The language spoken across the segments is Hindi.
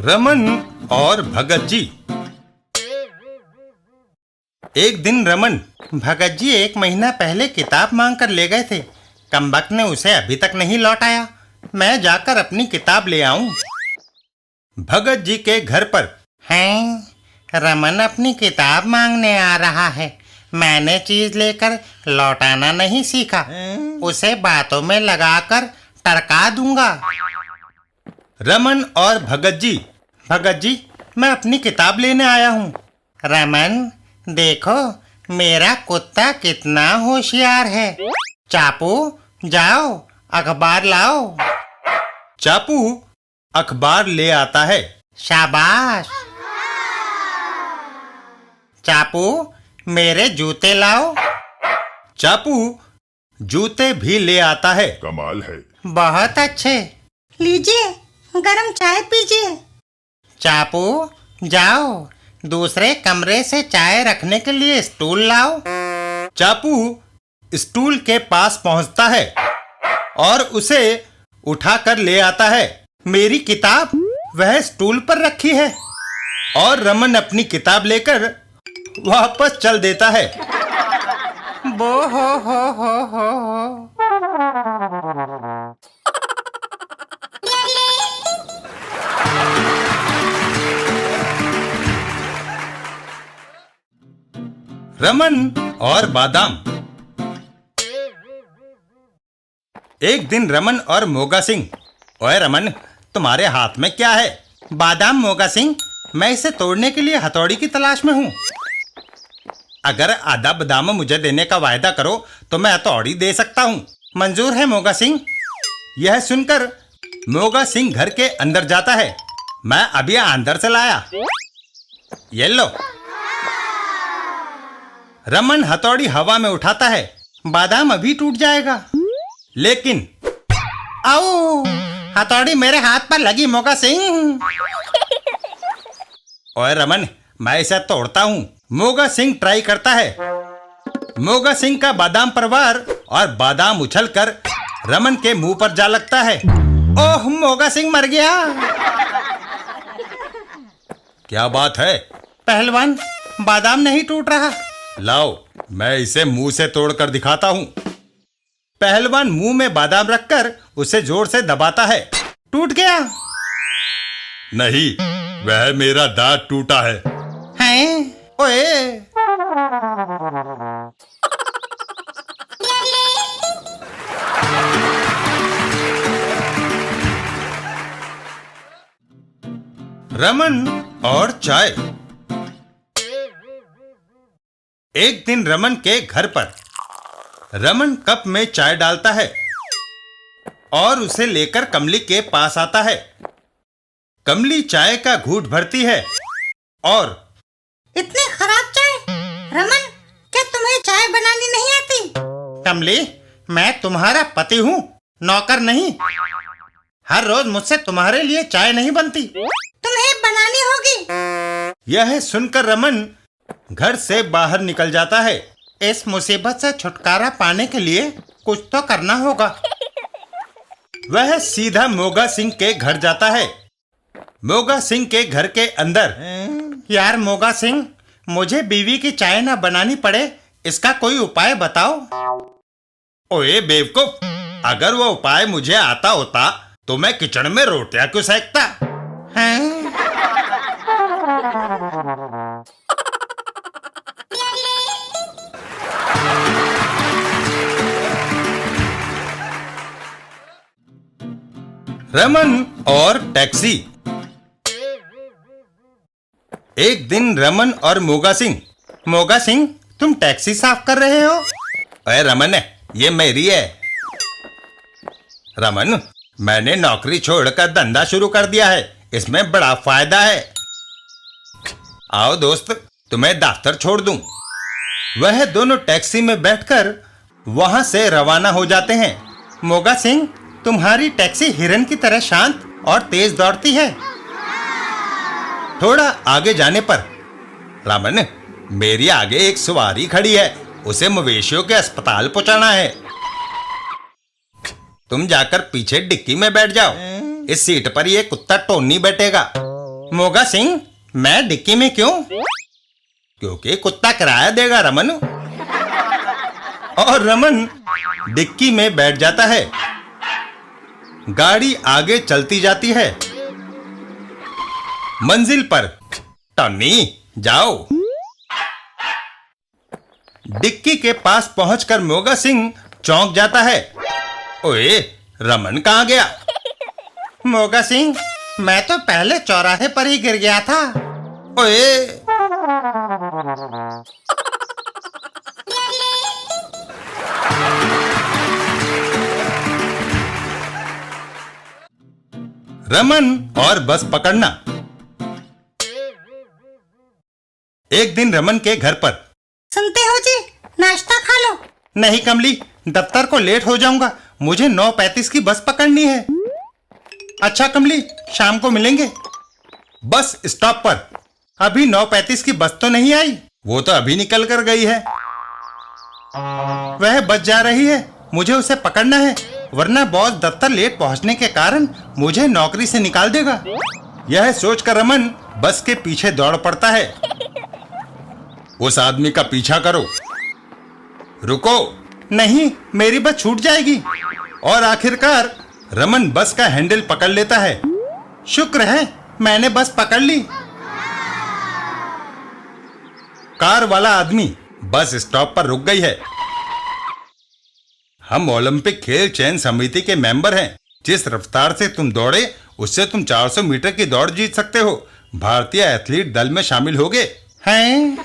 रमन और भगत जी। एक दिन रमन भगत जी 1 महीना पहले किताब मांग कर ले गए थे। कमबख्त ने उसे अभी तक नहीं लौटाया। मैं जाकर अपनी किताब ले आऊं। भगत जी के घर पर। हैं, रमन अपनी किताब मांगने आ रहा है। मैंने चीज लेकर लौटाना नहीं सीखा। उसे बातों में लगाकर टरका दूंगा। रमन और भगत जी। भगत जी, मैं अपनी किताब लेने आया हूँ। रमन, देखो मेरा कुत्ता कितना होशियार है। चापू, जाओ अखबार लाओ। चापू अखबार ले आता है। शाबाश। चापू, मेरे जूते लाओ। चापू जूते भी ले आता है। कमाल है। बहुत अच्छे। लीजिए, गरम चाय पीजिए। चापू, जाओ दूसरे कमरे से चाय रखने के लिए स्टूल लाओ। चापू स्टूल के पास पहुंचता है और उसे उठाकर ले आता है। मेरी किताब वह स्टूल पर रखी है और रमन अपनी किताब लेकर वापस चल देता है। बो हो। रमन और बादाम। एक दिन रमन और मोगा सिंह। ओए रमन, तुम्हारे हाथ में क्या है? बादाम। मोगा सिंह, मैं इसे तोड़ने के लिए हथौड़ी की तलाश में हूँ। अगर आधा बादाम मुझे देने का वायदा करो तो मैं हथौड़ी दे सकता हूँ। मंजूर है मोगा सिंह। यह सुनकर मोगा सिंह घर के अंदर जाता है। मैं अभी अंदर से लाया। ये लो। रमन हथौड़ी हवा में उठाता है। बादाम अभी टूट जाएगा, लेकिन आओ, हथौड़ी मेरे हाथ पर लगी। मोगा सिंह। ओए रमन, मैं इसे तोड़ता हूँ। मोगा सिंह ट्राई करता है। मोगा सिंह का बादाम परवार और बादाम उछलकर रमन के मुंह पर जा लगता है। ओह, मोगा सिंह मर गया। क्या बात है? पहलवान, बादाम नहीं टूट रहा। लाओ, मैं इसे मुंह से तोड़कर दिखाता हूँ। पहलवान मुंह में बादाम रखकर उसे जोर से दबाता है। टूट गया। नहीं, वह मेरा दांत टूटा है। हैं? ओए। रमन और चाय। एक दिन रमन के घर पर। रमन कप में चाय डालता है और उसे लेकर कमली के पास आता है। कमली चाय का घूंट भरती है और इतनी खराब चाय। रमन, क्या तुम्हें चाय बनानी नहीं आती? कमली, मैं तुम्हारा पति हूँ, नौकर नहीं। हर रोज मुझसे तुम्हारे लिए चाय नहीं बनती। तुम्हें बनानी होगी। यह सुनकर रमन घर से बाहर निकल जाता है। इस मुसीबत से छुटकारा पाने के लिए कुछ तो करना होगा। वह सीधा मोगा सिंह के घर जाता है। मोगा सिंह के घर के अंदर। यार मोगा सिंह, मुझे बीवी की चाय ना बनानी पड़े, इसका कोई उपाय बताओ। ओए बेवकूफ, अगर वो उपाय मुझे आता होता तो मैं किचन में रोटियां क्यों सेकता? हैं? रमन और टैक्सी। एक दिन रमन और मोगा सिंह। मोगा सिंह, तुम टैक्सी साफ कर रहे हो? अरे रमन, ये मेरी है। रमन, मैंने नौकरी छोड़कर धंधा शुरू कर दिया है, इसमें बड़ा फायदा है। आओ दोस्त, तुम्हें दफ्तर छोड़ दूं। वह दोनों टैक्सी में बैठकर वहां से रवाना हो जाते हैं। मोगा सिंह, तुम्हारी टैक्सी हिरन की तरह शांत और तेज दौड़ती है। थोड़ा आगे जाने पर, रमन, मेरी आगे एक सवारी खड़ी है, उसे मवेशियों के अस्पताल पहुंचाना है। तुम जाकर पीछे डिक्की में बैठ जाओ। इस सीट पर ये कुत्ता टोनी बैठेगा। मोगा सिंह, मैं डिक्की में क्यों? क्योंकि कुत्ता किराया देगा रमन। और रमन डिक्की में बैठ जाता है। गाड़ी आगे चलती जाती है। मंजिल पर। टॉनी जाओ। डिक्की के पास पहुंचकर मोगा सिंह चौंक जाता है। ओए, रमन कहाँ गया? मोगा सिंह, मैं तो पहले चौराहे पर ही गिर गया था। ओए, रमन और बस पकड़ना। एक दिन रमन के घर पर। सुनते हो जी, नाश्ता खा लो। नहीं कमली, दफ्तर को लेट हो जाऊंगा, मुझे 9:35 की बस पकड़नी है। अच्छा कमली, शाम को मिलेंगे। बस स्टॉप पर। अभी 9:35 की बस तो नहीं आई, वो तो अभी निकल कर गई है। वह बस जा रही है, मुझे उसे पकड़ना है, वरना बॉस दफ्तर लेट पहुंचने के कारण मुझे नौकरी से निकाल देगा। यह सोचकर रमन बस के पीछे दौड़ पड़ता है। उस आदमी का पीछा करो। रुको। नहीं, मेरी बस छूट जाएगी। और आखिरकार रमन बस का हैंडल पकड़ लेता है। शुक्र है मैंने बस पकड़ ली। कार वाला आदमी बस स्टॉप पर रुक गई है। हम ओलंपिक खेल चयन समिति के मेंबर हैं। जिस रफ्तार से तुम दौड़े, उससे तुम 400 मीटर की दौड़ जीत सकते हो। भारतीय एथलीट दल में शामिल होगे। हैं?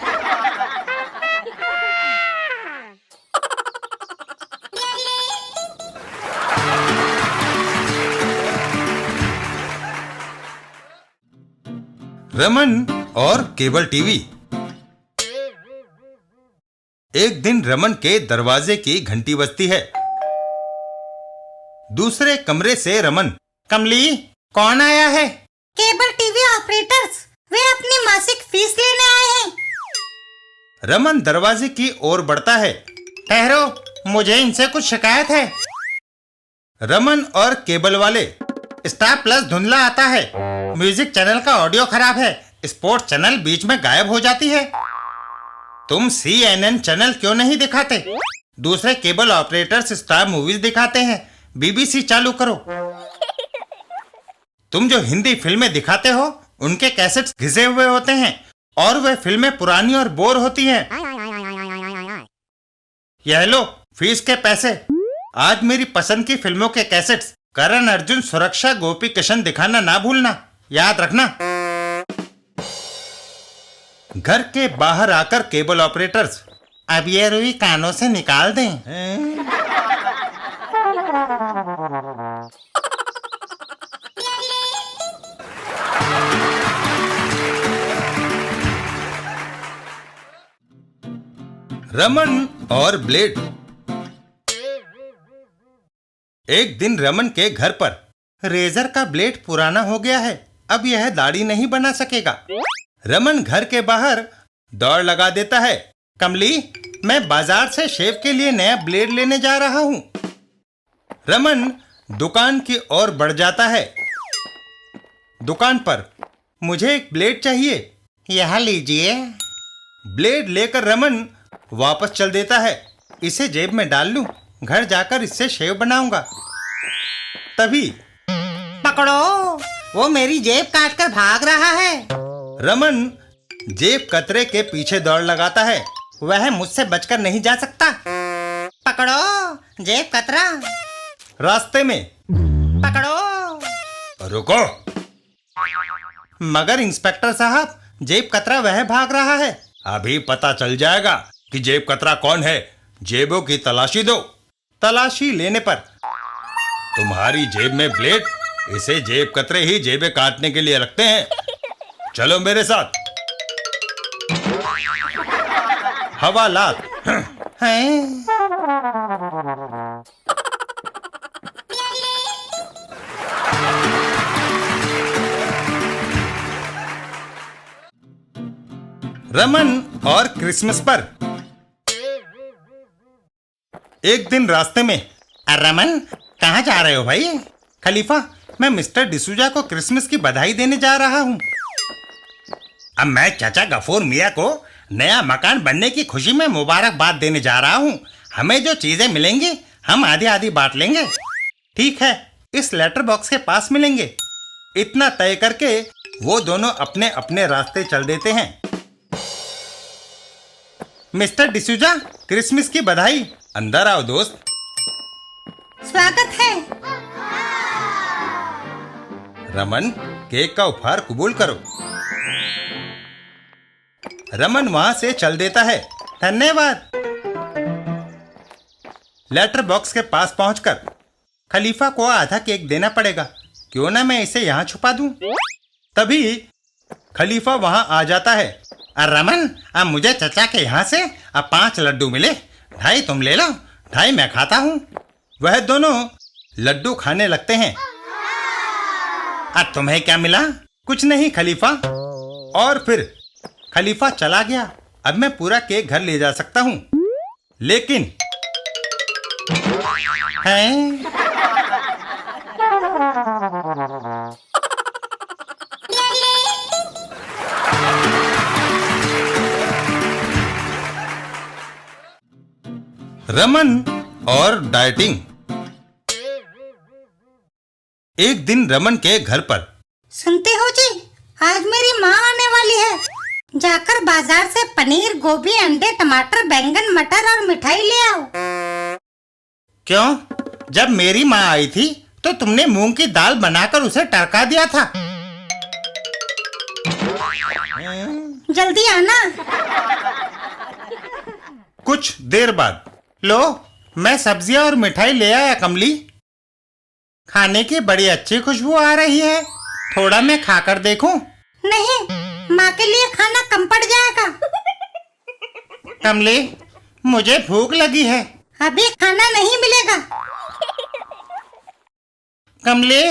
रमन और केबल टीवी। एक दिन रमन के दरवाजे की घंटी बजती है। दूसरे कमरे से रमन। कमली, कौन आया है? केबल टीवी ऑपरेटर्स, वे अपनी मासिक फीस लेने आए हैं। रमन दरवाजे की ओर बढ़ता है। ठहरो, मुझे इनसे कुछ शिकायत है। रमन और केबल वाले। स्टार प्लस धुंधला आता है, म्यूजिक चैनल का ऑडियो खराब है, स्पोर्ट्स चैनल बीच में गायब हो जाती है। तुम CNN चैनल क्यों नहीं दिखाते? दूसरे केबल ऑपरेटर्स स्टार मूवीज दिखाते हैं, BBC चालू करो। तुम जो हिंदी फिल्में दिखाते हो, उनके कैसेट्स घिसे हुए होते हैं और वे फिल्में पुरानी और बोर होती हैं। यह लो फीस के पैसे। आज मेरी पसंद की फिल्मों के कैसेट्स, करण अर्जुन, सुरक्षा, गोपी किशन दिखाना ना भूलना, याद रखना। घर के बाहर आकर केबल ऑपरेटर्स। अब ये रुई कानों से निकाल दें। रमन और ब्लेड। एक दिन रमन के घर पर। रेजर का ब्लेड पुराना हो गया है, अब यह दाढ़ी नहीं बना सकेगा। रमन घर के बाहर दौड़ लगा देता है। कमली, मैं बाजार से शेव के लिए नया ब्लेड लेने जा रहा हूं। रमन दुकान की ओर बढ़ जाता है। दुकान पर। मुझे एक ब्लेड चाहिए। यह लीजिए। ब्लेड लेकर रमन वापस चल देता है। इसे जेब में डाल लूं, घर जाकर इससे शेव बनाऊंगा। तभी पकड़ो, वो मेरी जेब काटकर भाग रहा है। रमन जेब कतरे के पीछे दौड़ लगाता है। वह मुझसे बचकर नहीं जा सकता। पकड़ो जेब कतरा। रास्ते में। पकड़ो। रुको। मगर इंस्पेक्टर साहब, जेब कतरा वह भाग रहा है। अभी पता चल जाएगा कि जेब कतरा कौन है। जेबों की तलाशी दो। तलाशी लेने पर। तुम्हारी जेब में ब्लेड, इसे जेब कतरे ही जेबें काटने के लिए रखते हैं। चलो मेरे साथ। हवालात हैं। रमन और क्रिसमस पर। एक दिन रास्ते में। रमन, कहाँ जा रहे हो भाई? खलीफा, मैं मिस्टर डिसूजा को क्रिसमस की बधाई देने जा रहा हूँ। अब मैं चाचा गफूर मियाँ को नया मकान बनने की खुशी में मुबारकबाद देने जा रहा हूँ। हमें जो चीजें मिलेंगी हम आधी आधी बांट लेंगे। ठीक है, इस लेटर बॉक्स के पास मिलेंगे। इतना तय करके वो दोनों अपने अपने रास्ते चल देते हैं। मिस्टर डिसूजा, क्रिसमस की बधाई। अंदर आओ दोस्त। स्वागत है। रमन, केक का उपहार कबूल करो। रमन वहां से चल देता है। धन्यवाद। लेटर बॉक्स के पास पहुंचकर खलीफा को आधा केक देना पड़ेगा। क्यों ना मैं इसे यहाँ छुपा दूं। तभी खलीफा वहां आ जाता है। रमन, अब मुझे चचा के यहाँ से अब 5 लड्डू मिले। 2.5 तुम ले लो, 2.5 मैं खाता हूँ। वह दोनों लड्डू खाने लगते हैं। अब तुम्हें क्या मिला? कुछ नहीं खलीफा। और फिर खलीफा चला गया। अब मैं पूरा केक घर ले जा सकता हूँ। लेकिन हैं? रमन और डाइटिंग। एक दिन रमन के घर पर। सुनते हो जी, आज मेरी माँ आने वाली है। जाकर बाजार से पनीर, गोभी, अंडे, टमाटर, बैंगन, मटर और मिठाई ले आओ। क्यों? जब मेरी माँ आई थी तो तुमने मूंग की दाल बनाकर उसे टरका दिया था। जल्दी आना। कुछ देर बाद। लो, मैं सब्जियां और मिठाई ले आया कमली। खाने की बड़ी अच्छी खुशबू आ रही है। थोड़ा मैं खाकर देखूं? नहीं, माँ के लिए खाना कम पड़ जाएगा। कमली, मुझे भूख लगी है। अभी खाना नहीं मिलेगा। कमली,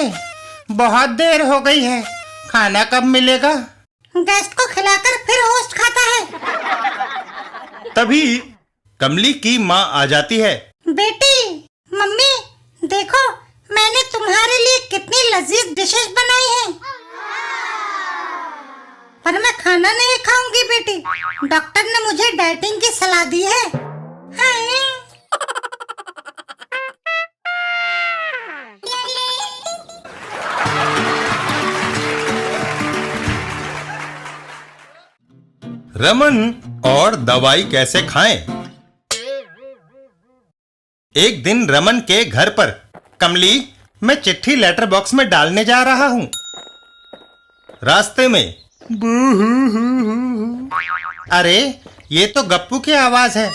बहुत देर हो गई है। खाना कब मिलेगा? गेस्ट को खिलाकर फिर होस्ट खाता है। तभी कमली की माँ आ जाती है। बेटी, मम्मी, देखो मैंने तुम्हारे लिए कितनी लजीज डिशेस बनाई हैं। पर मैं खाना नहीं खाऊंगी बेटी। डॉक्टर ने मुझे डाइटिंग की सलाह दी है। हाँ। रमन और दवाई कैसे खाएं? एक दिन रमन के घर पर। कमली, मैं चिट्ठी लेटर बॉक्स में डालने जा रहा हूं। रास्ते में अरे, ये तो गप्पू की आवाज है।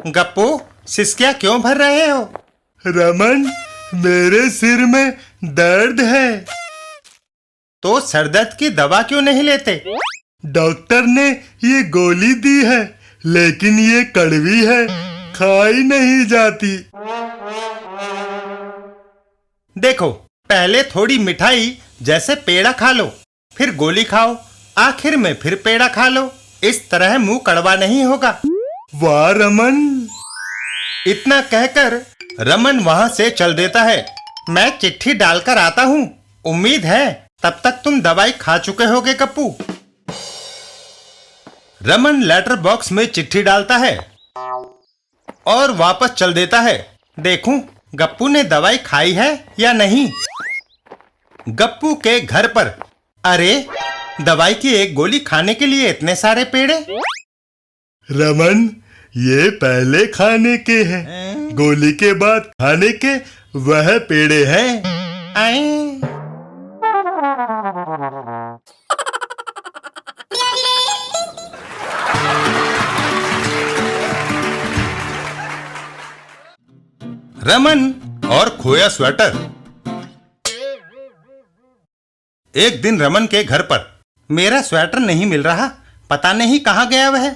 गप्पू, सिसकियां क्यों भर रहे हो? रमन, मेरे सिर में दर्द है। तो सरदर्द की दवा क्यों नहीं लेते? डॉक्टर ने ये गोली दी है, लेकिन ये कड़वी है, खाई नहीं जाती। देखो, पहले थोड़ी मिठाई जैसे पेड़ा खा लो, फिर गोली खाओ, आखिर में फिर पेड़ा खा लो। इस तरह मुंह कड़वा नहीं होगा। वाह रमन। इतना कहकर रमन वहां से चल देता है। मैं चिट्ठी डालकर आता हूँ। उम्मीद है तब तक तुम दवाई खा चुके होगे गप्पू। रमन लेटर बॉक्स में चिट्ठी डालता है और वापस चल देता है। देखूं गप्पू ने दवाई खाई है या नहीं। गप्पू के घर पर। अरे, दवाई की एक गोली खाने के लिए इतने सारे पेड़े। रमन, ये पहले खाने के हैं, गोली के बाद खाने के वह पेड़े हैं। आए। रमन और खोया स्वेटर। एक दिन रमन के घर पर। मेरा स्वेटर नहीं मिल रहा, पता नहीं कहाँ गया वह।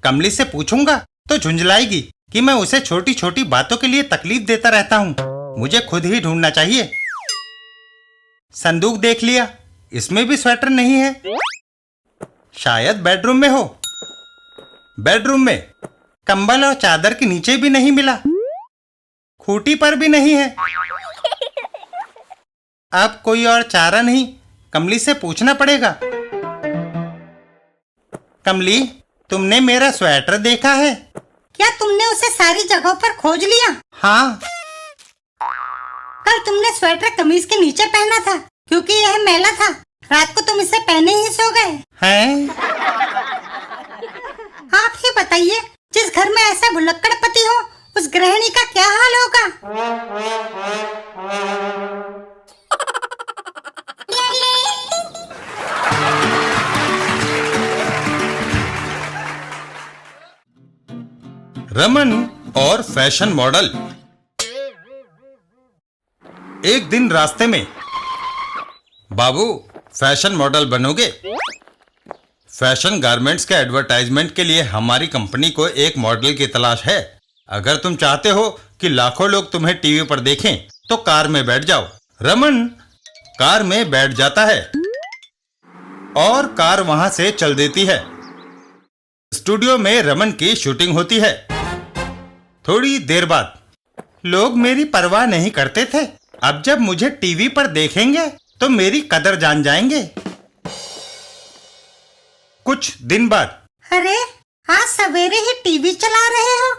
कमली से पूछूंगा तो झुंझलाएगी कि मैं उसे छोटी छोटी बातों के लिए तकलीफ देता रहता हूँ। मुझे खुद ही ढूंढना चाहिए। संदूक देख लिया, इसमें भी स्वेटर नहीं है। शायद बेडरूम में हो। बेडरूम में कंबल और चादर के नीचे भी नहीं मिला। खूंटी पर भी नहीं है। अब कोई और चारा नहीं, कमली से पूछना पड़ेगा। कमली, तुमने मेरा स्वेटर देखा है? क्या तुमने उसे सारी जगहों पर खोज लिया? हाँ। कल तुमने स्वेटर कमीज के नीचे पहना था क्योंकि यह मैला था। रात को तुम इसे पहने ही सो गए हैं? आप ही बताइए, जिस घर में ऐसा भुलक्कड़ पति हो उस गृहिणी का क्या हाल होगा? रमन और फैशन मॉडल। एक दिन रास्ते में, बाबू फैशन मॉडल बनोगे? फैशन गारमेंट्स के एडवर्टाइजमेंट के लिए हमारी कंपनी को एक मॉडल की तलाश है। अगर तुम चाहते हो कि लाखों लोग तुम्हें टीवी पर देखें तो कार में बैठ जाओ। रमन कार में बैठ जाता है और कार वहां से चल देती है। स्टूडियो में रमन की शूटिंग होती है। थोड़ी देर बाद, लोग मेरी परवाह नहीं करते थे, अब जब मुझे टीवी पर देखेंगे तो मेरी कदर जान जाएंगे। कुछ दिन बाद, अरे आज सवेरे ही टीवी चला रहे हो?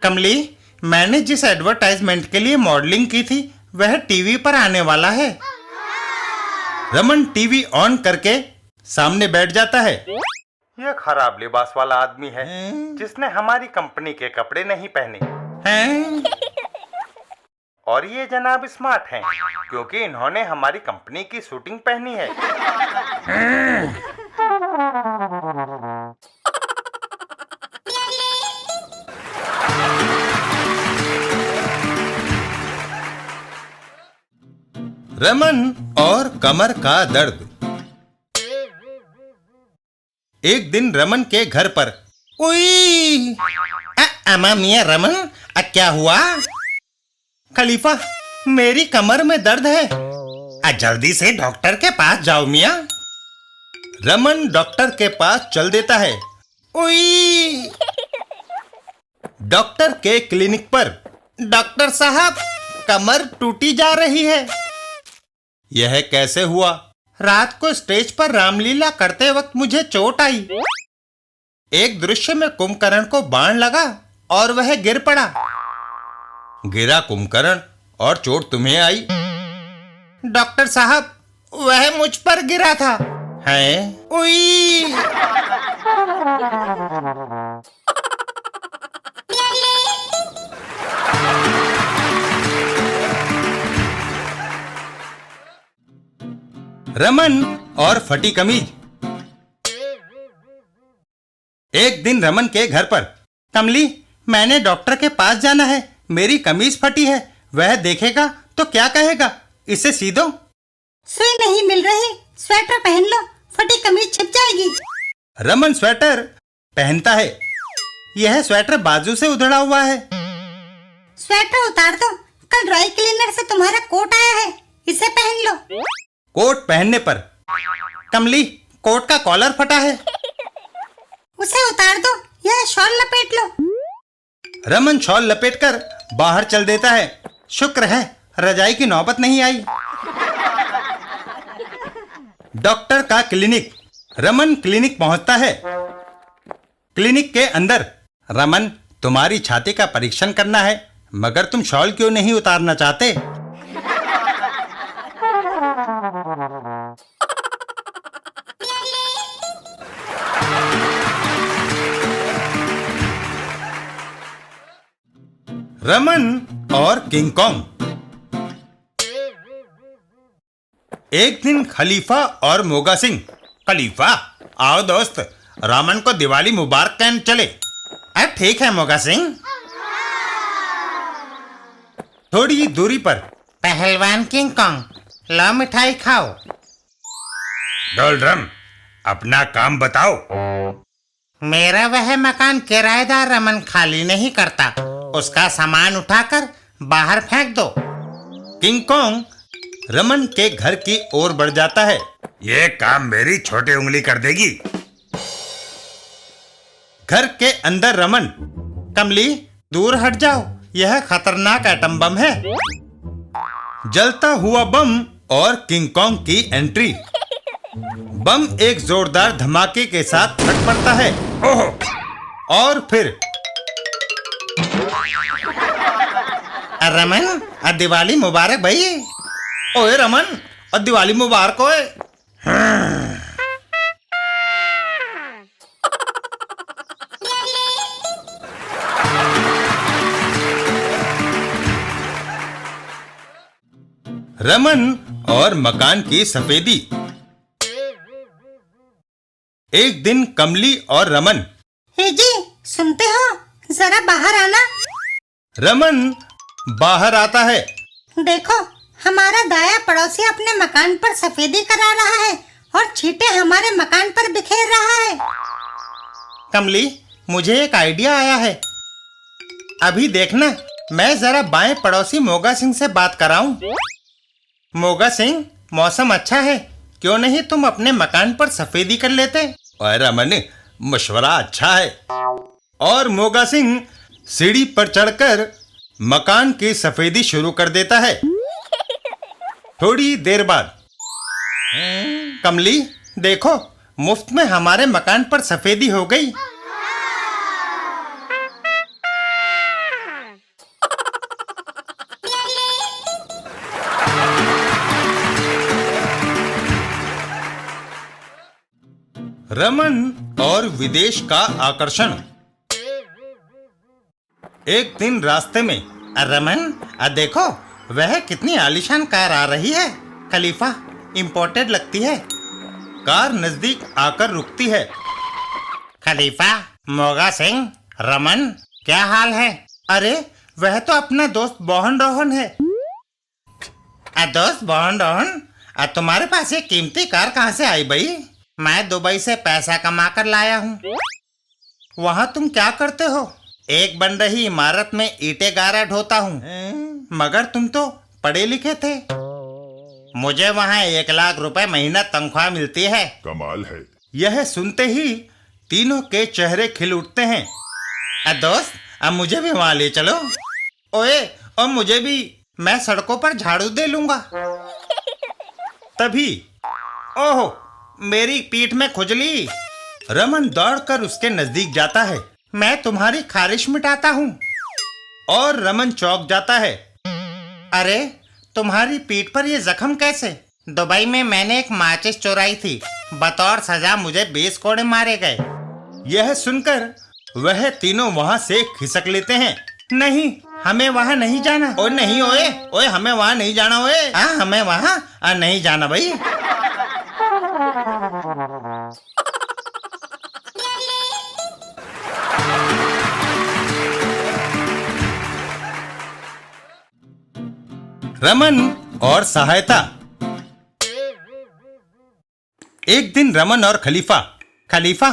कमली, मैंने जिस एडवर्टाइजमेंट के लिए मॉडलिंग की थी वह टीवी पर आने वाला है। रमन टीवी ऑन करके सामने बैठ जाता है। यह खराब लिबास वाला आदमी है जिसने हमारी कंपनी के कपड़े नहीं पहने हैं। और ये जनाब स्मार्ट हैं क्योंकि इन्होंने हमारी कंपनी की शूटिंग पहनी है। रमन और कमर का दर्द। एक दिन रमन के घर पर, उई! अमा मियां रमन, क्या हुआ? खलीफा, मेरी कमर में दर्द है। जल्दी से डॉक्टर के पास जाओ मियां। रमन डॉक्टर के पास चल देता है। उई! डॉक्टर के क्लिनिक पर, डॉक्टर साहब, कमर टूटी जा रही है। यह कैसे हुआ? रात को स्टेज पर रामलीला करते वक्त मुझे चोट आई। एक दृश्य में कुंभकर्ण को बाण लगा और वह गिर पड़ा। गिरा कुंभकर्ण और चोट तुम्हें आई? डॉक्टर साहब, वह मुझ पर गिरा था। है? उई! रमन और फटी कमीज। एक दिन रमन के घर पर, कमली, मैंने डॉक्टर के पास जाना है, मेरी कमीज फटी है, वह देखेगा तो क्या कहेगा? इसे सी दो। सुई नहीं मिल रही, स्वेटर पहन लो, फटी कमीज छिप जाएगी। रमन स्वेटर पहनता है। यह स्वेटर बाजू से उधड़ा हुआ है। स्वेटर उतार दो, कल ड्राई क्लीनर से तुम्हारा कोट आया है, इसे पहन लो। कोट पहनने पर, कमली, कोट का कॉलर फटा है। उसे उतार दो, यह शॉल लपेट लो। रमन शॉल लपेटकर बाहर चल देता है। शुक्र है रजाई की नौबत नहीं आई। डॉक्टर का क्लिनिक। रमन क्लिनिक पहुंचता है। क्लिनिक के अंदर, रमन, तुम्हारी छाती का परीक्षण करना है, मगर तुम शॉल क्यों नहीं उतारना चाहते? रमन और किंग कॉन्ग। एक दिन खलीफा और मोगा सिंह। खलीफा, आओ दोस्त, रमन को दिवाली मुबारक कहने चले। ठीक है मोगा सिंह। थोड़ी दूरी पर, पहलवान किंग कॉन्ग, ला मिठाई खाओ। डोलड्रम, अपना काम बताओ। मेरा वह मकान किराएदार रमन खाली नहीं करता, उसका सामान उठाकर बाहर फेंक दो। किंग कॉन्ग रमन के घर की ओर बढ़ जाता है। ये काम मेरी छोटी उंगली कर देगी। घर के अंदर रमन, कमली, दूर हट जाओ, यह खतरनाक एटम बम है। जलता हुआ बम और किंग कॉन्ग की एंट्री। बम एक जोरदार धमाके के साथ फट पड़ता है। ओह! और फिर रमन, दिवाली मुबारक भाई। ओए रमन, दिवाली मुबारक ओए। रमन और मकान की सफेदी। एक दिन कमली और रमन। हे जी, सुनते हो? जरा बाहर आना। रमन बाहर आता है। देखो, हमारा दाया पड़ोसी अपने मकान पर सफेदी करा रहा है और छींटे हमारे मकान पर बिखेर रहा है। कमली, मुझे एक आइडिया आया है। अभी देखना, मैं जरा बाएं पड़ोसी मोगा सिंह से बात कराऊं। मोगा सिंह, मौसम अच्छा है, क्यों नहीं तुम अपने मकान पर सफेदी कर लेते? और रमन, मशवरा अच्छा है। और मोगा सिंह सीढ़ी पर चढ़कर मकान की सफेदी शुरू कर देता है। थोड़ी देर बाद, कमली देखो, मुफ्त में हमारे मकान पर सफेदी हो गई। रमन और विदेश का आकर्षण। एक दिन रास्ते में, रमन, देखो, वह कितनी आलीशान कार आ रही है। खलीफा, इंपोर्टेड लगती है। कार नजदीक आकर रुकती है। खलीफा, मोगा सिंह, रमन, क्या हाल है? अरे, वह तो अपना दोस्त बोहन रोहन है। दोस्त बोहन रोहन, तुम्हारे पास ये कीमती कार कहाँ से आई भाई? मैं दुबई से पैसा कमा कर लाया हूँ। वहाँ तुम क्या करते हो? एक बन रही इमारत में ईंटें गारा ढोता हूँ। मगर तुम तो पढ़े लिखे थे। मुझे वहाँ 1 लाख रुपए महीना तनख्वाह मिलती है। कमाल है। यह सुनते ही तीनों के चेहरे खिल उठते हैं। दोस्त, अब मुझे भी वहाँ ले चलो। ओए, और मुझे भी, मैं सड़कों पर झाड़ू दे लूंगा। तभी, ओहो, मेरी पीठ में खुजली। रमन दौड़कर उसके नजदीक जाता है। मैं तुम्हारी खारिश मिटाता हूँ। और रमन चौंक जाता है। अरे, तुम्हारी पीठ पर ये जख्म कैसे? दुबई में मैंने एक माचिस चुराई थी। बतौर सजा मुझे 20 कोड़े मारे गए। यह सुनकर वह तीनों वहां से खिसक लेते हैं। नहीं, हमें वहां नहीं जाना। ओए नहीं, ओए, हमें वहां नहीं जाना। ओए, हमें वहां नहीं जाना भाई। रमन और सहायता। एक दिन रमन और खलीफा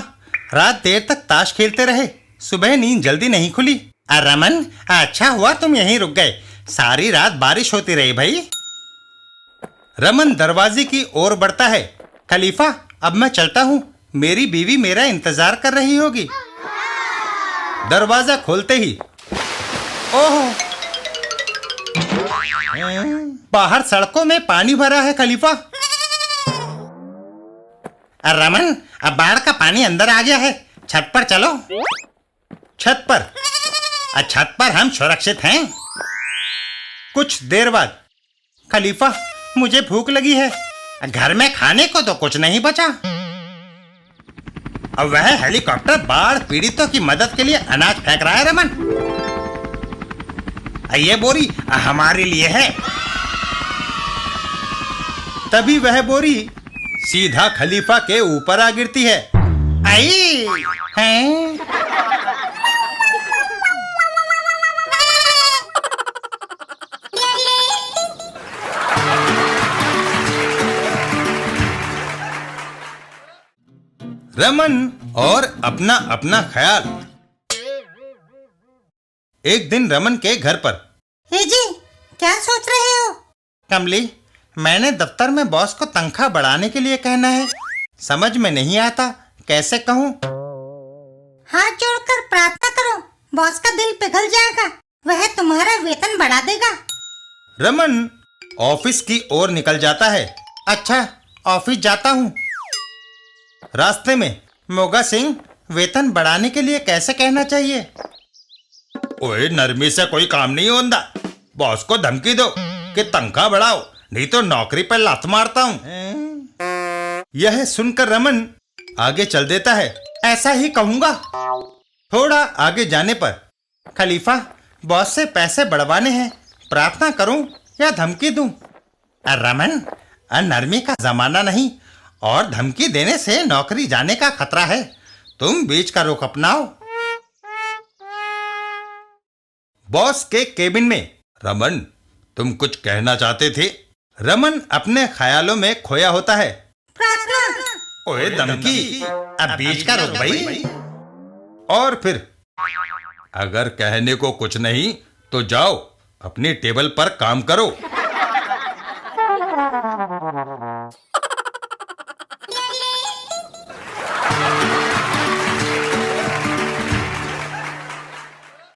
रात देर तक ताश खेलते रहे। सुबह नींद जल्दी नहीं खुली। रमन, अच्छा हुआ तुम यहीं रुक गए। सारी रात बारिश होती रही भाई। रमन दरवाजे की ओर बढ़ता है। खलीफा, अब मैं चलता हूँ। मेरी बीवी मेरा इंतजार कर रही होगी। दरवाजा खोलते ही, ओह, बाहर सड़कों में पानी भरा है। खलीफा, रमन, अब बाढ़ का पानी अंदर आ गया है। छत पर चलो। छत पर हम सुरक्षित हैं। कुछ देर बाद, खलीफा, मुझे भूख लगी है। घर में खाने को तो कुछ नहीं बचा। अब वह हेलीकॉप्टर बाढ़ पीड़ितों की मदद के लिए अनाज फेंक रहा है। रमन, ये बोरी हमारे लिए है। तभी वह बोरी सीधा खलीफा के ऊपर आ गिरती है। आई हैं? रमन और अपना अपना ख्याल। एक दिन रमन के घर पर। हे जी, क्या सोच रहे हो? कमली, मैंने दफ्तर में बॉस को तनख्वाह बढ़ाने के लिए कहना है। समझ में नहीं आता कैसे कहूँ। हाथ जोड़कर प्रार्थना करो, बॉस का दिल पिघल जाएगा। वह तुम्हारा वेतन बढ़ा देगा। रमन ऑफिस की ओर निकल जाता है। अच्छा, ऑफिस जाता हूँ। रास्ते में मोगा सिंह वेतन बढ़ाने के लिए कैसे कहना चाहिए? ओए, नरमी से कोई काम नहीं होता। बॉस को धमकी दो कि तनख्वाह बढ़ाओ, नहीं तो नौकरी पर लात मारता हूं। यह सुनकर रमन आगे चल देता है। ऐसा ही कहूंगा। थोड़ा आगे जाने पर, खलीफा, बॉस से पैसे बढ़वाने हैं, प्रार्थना करूं या धमकी दूं? रमन, नरमी का जमाना नहीं और धमकी देने से नौकरी जाने का खतरा है। तुम बीच का रुख अपनाओ। बॉस के केबिन में, रमन, तुम कुछ कहना चाहते थे? रमन अपने ख्यालों में खोया होता है। प्रार्थना। ओए धमकी, अब बीच का रुख भाई। और फिर, अगर कहने को कुछ नहीं तो जाओ अपनी टेबल पर काम करो।